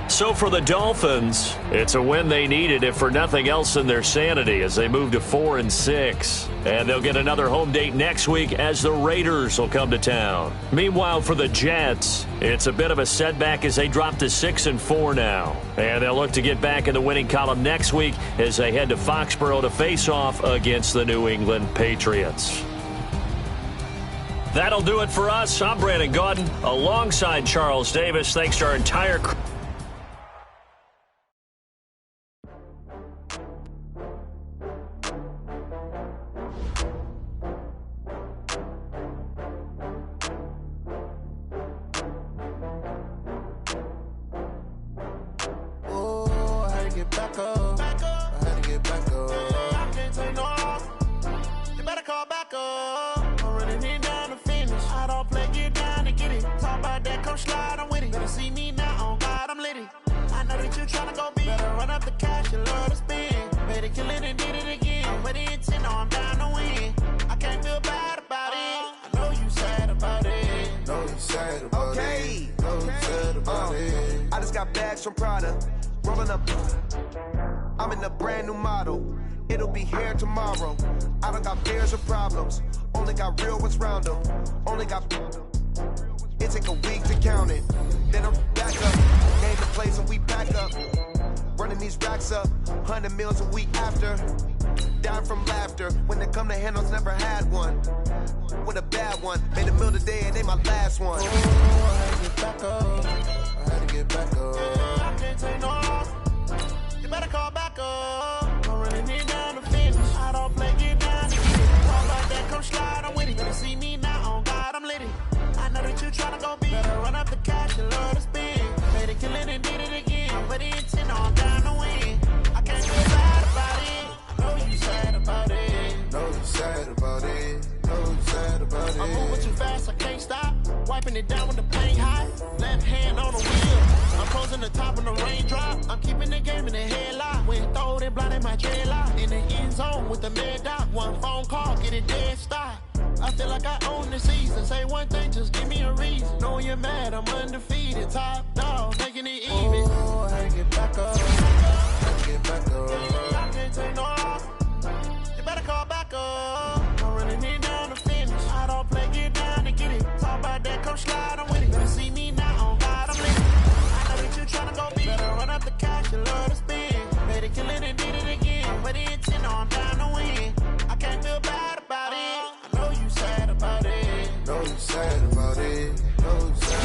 So for the Dolphins, it's a win they needed, if for nothing else than their sanity, as they move to 4-6. And they'll get another home date next week as the Raiders will come to town. Meanwhile, for the Jets, it's a bit of a setback as they drop to 6-4 now. And they'll look to get back in the winning column next week as they head to Foxborough to face off against the New England Patriots. That'll do it for us. I'm Brandon Gaudin alongside Charles Davis. Thanks to our entire crew. I'm in a brand new model. It'll be here tomorrow. I don't got fears or problems. Only got real ones round them. Only got. It take a week to count it. Then I'm back up. Name the place and we back up. Running these racks up. 100 meals a week after. Down from laughter. When they come to handles, never had one. With a bad one. Made a meal today and they my last one. Oh, I had to get back up. I had to get back up. I can't take no off. You better call back up. I'm running it down the finish. I don't play, get down to get it. Talk like that, come slide, I'm with it. Better see me now, on God, I'm lit it. I know that you tryna go big. Better run up the cash, you love to spin. Made it, kill it, and did it again. But the intent, I'm down to win. I can't feel bad about it. I know you sad about it. Know you sad about it. Know you sad about it. I'm moving too fast, I can't stop. Wiping it down with the paint hot. Left hand on the wheel. I'm closing the top of the raindrop. I'm keeping the game in the headlock. When throwed and blinded my dreadlock. In the end zone with the mad dot. One phone call, get it dead stop. I feel like I own the season. Say one thing, just give me a reason. Knowing you're mad, I'm undefeated. Top dog, making it even. Oh, I had to get back up. I had to get back up. I can't take no off. You better call back up. I'm running it down the finish. I don't play, get down to get it. Talk about that, come slide, I'm with it. Better see me now, on God, I'm lit. I know that you tryna go big. Better run up the cash, you love to spin. Made it, kill it, and did it again. But the intent, I'm down to win. I can't feel bad about it. I know you sad about it. Know you sad about it. Know you sad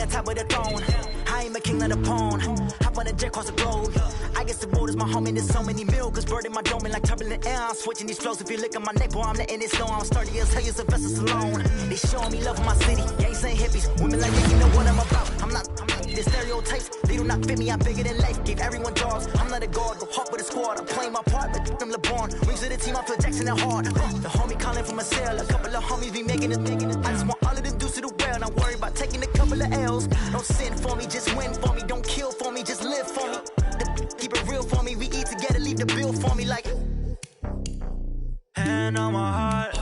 top of the throne. I ain't a king of the pawn. Hop on a jet across the globe. I guess the world is my home and there's so many miracles burning my dome like turbulent air. I'm switching these flows. If you look at my neck, boy, I'm letting it slow. I'm sturdy as hell, you Sylvester Stallone. They showing me love in my city. Gangs ain't hippies. Women like me, you know what I'm about. I'm not the stereotypes. They do not fit me. I'm bigger than life. Gave everyone jobs. I'm not a guard. Go hard with a squad. I'm playing my part, but I'm LeBron. Rings to the team. I feel Jackson and hard. The homie calling from a cell. A couple of homies be making it. I just want all of them dudes to the well. Not worry about taking a couple of L's. Don't sin for me, just win for me. Don't kill for me, just live for me. Keep it real for me. We eat together, leave the bill for me like. Hand on my heart,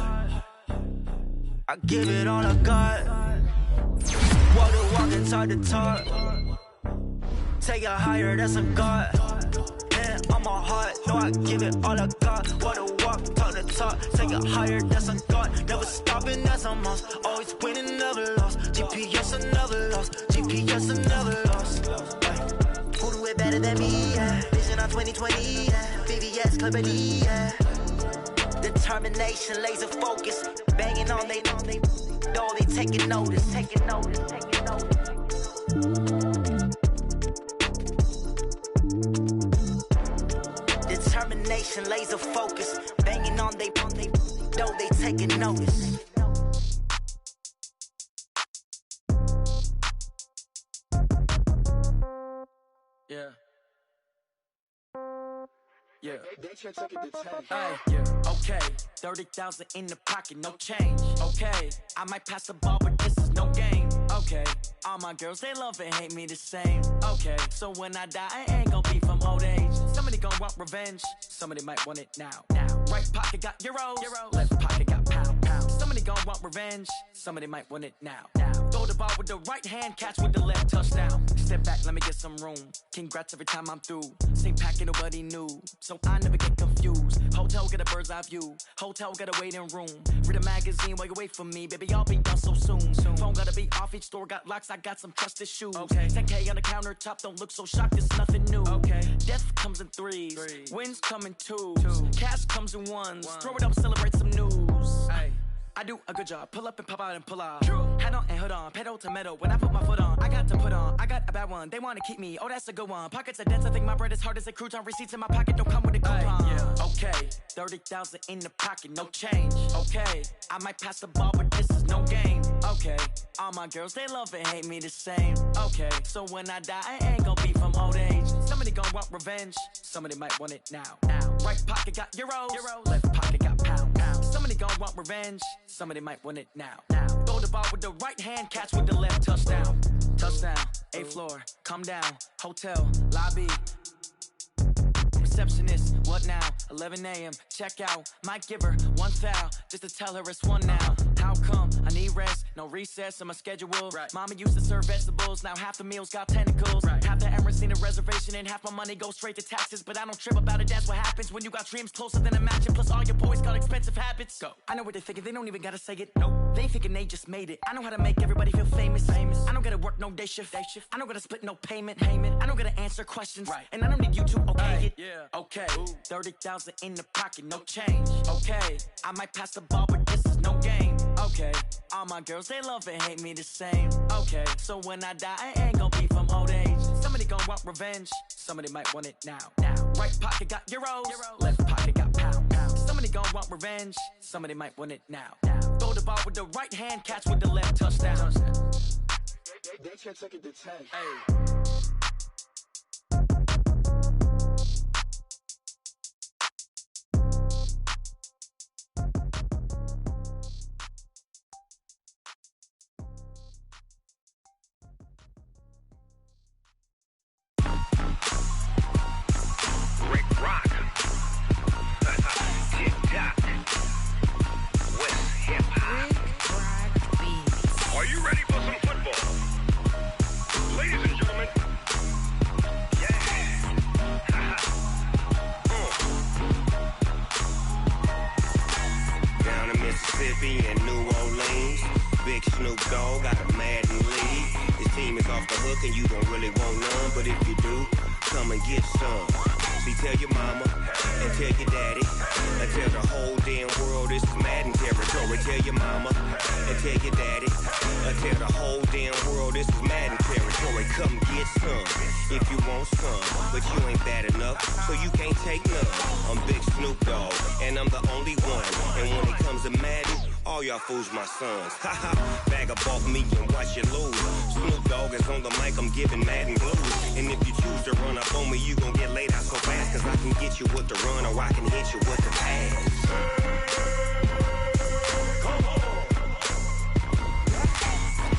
I give it all I got. Walk the walk and talk the talk. Take it higher, that's a God. Hand on my heart, no, I give it all I got. Walk the walk, talk the talk. Take it higher, that's a God. Never stopping, that's a must. Always winning, never lost. GPS, I never lost. GPS, I never lost. Who do it better than me? Yeah. Vision on 2020. Yeah. VVS, Company. Yeah. Determination, laser focus, banging on they door, they taking notice. Determination, laser focus, banging on they door, they taking notice. Yeah. Yeah. Hey, yeah. Okay, 30,000 in the pocket, no change. Okay, I might pass the ball, but this is no game. Okay, all my girls, they love and hate me the same. Okay, so when I die, I ain't gon' be from old age. Somebody gon' want revenge, somebody might want it now. Right pocket got euros, left pocket got pound. Somebody gon' want revenge, somebody might want it now. Throw the ball with the right hand, catch with the left, touchdown. Step back, let me get some room. Congrats every time I'm through. Same packet, nobody knew, so I never get confused. Hotel get a bird's eye view. Hotel got a waiting room. Read a magazine while you wait for me, baby. I'll be done so soon. Phone gotta be off. Each store got locks. I got some trusted shoes. Okay. 10K on the countertop. Don't look so shocked. It's nothing new. Okay. Death comes in threes. Wins come in twos. Cash comes in ones. Throw it up, celebrate some news. Ay. I do a good job. Pull up and pop out and pull off. Hat on and hood on. Pedal to metal. When I put my foot on, I got to put on. I got a bad one. They want to keep me. Oh, that's a good one. Pockets are dense. I think my bread is hard as a crouton. Receipts in my pocket don't come with a coupon. Yeah. Okay. 30,000 in the pocket. No change. Okay. I might pass the ball, but this is no game. Okay. All my girls, they love and hate me the same. Okay. So when I die, I ain't gonna be from old age. Somebody gonna want revenge. Somebody might want it now. Right pocket got euros. Left pocket got pound. Somebody gonna want revenge. Somebody might want it now. Throw the ball with the right hand, catch with the left, touchdown. Touchdown, 8th floor, come down, hotel, lobby. Receptionist, what now? 11 a.m., check out. Might give her one foul, just to tell her it's one now. How come? I need rest, no recess in my schedule. Right. Mama used to serve vegetables, now half the meals got tentacles. Right. Half the Emirates need a reservation and half my money goes straight to taxes. But I don't trip about it, that's what happens when you got dreams closer than a mansion. Plus all your boys got expensive habits. Go. I know what they're thinking, they don't even gotta say it. Nope. They thinking they just made it. I know how to make everybody feel famous. I don't gotta work no day shift. I don't gotta split no payment. I don't gotta answer questions. Right. And I don't need you to okay it. Yeah. Okay. 30,000 in the pocket, no change. Okay. I might pass the ball, but this is no game. Okay. All my girls, they love and hate me the same. Okay. So when I die, I ain't gonna be from old age. Somebody gonna want revenge. Somebody might want it now. Right pocket got euros. Left pocket got pound. Somebody gonna want revenge. Somebody might want it now. Throw the ball with the right hand, catch with the left, touchdown. They can't take it to 10. Hey. And New Orleans, Big Snoop Dogg got a Madden lead. This team is off the hook and you don't really want none, but if you do, come and get some. See, tell your mama and tell your daddy I tell the whole damn world this is Madden territory. Tell your mama and tell your daddy. I tell the whole damn world this is Madden territory. Come get some if you want some, but you ain't bad enough, so you can't take none. I'm Big Snoop Dogg, and I'm the only one. And when it comes to Madden, all y'all fools my sons. Haha, bag up off me and watch you lose. Snoop Dogg is on the mic, I'm giving Madden blues. And if you choose to run up on me, you gon' get laid out so fast, cause I can get you with the run or I can hit you with the pass.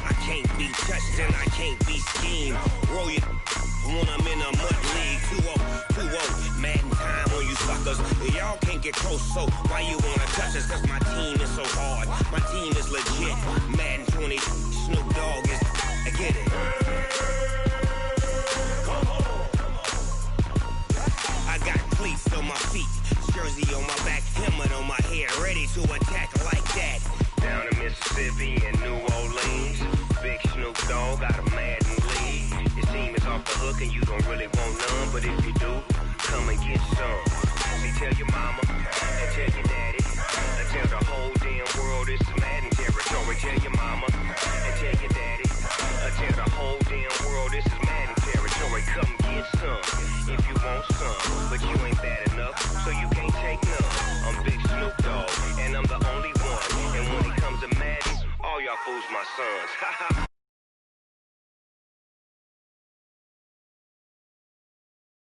I can't be touched and I can't be schemed. Roll you when I'm in a mud league. 2-0, Madden time on you suckers. Y'all can't get close, so why you wanna touch us? Cause my team is so hard. My team is legit. Madden 20, Snoop Dogg is, I get it. I got cleats on my feet, jersey on my back, helmet on my head, ready to attack like that. Down in Mississippi and New Orleans, Big Snoop Dogg got a Madden league. Your team is off the hook and you don't really want none, but if you do, come and get some. See, tell your mama and tell your daddy. I tell the whole damn world this is Madden territory. Tell your mama and tell your daddy. I tell the whole damn world this is Madden territory. Come get some if you want some, but you ain't bad enough, so you can't take none. I'm Big Snoop Dogg, and I'm the only one. And when it comes to Madden, all y'all fools my sons. Haha.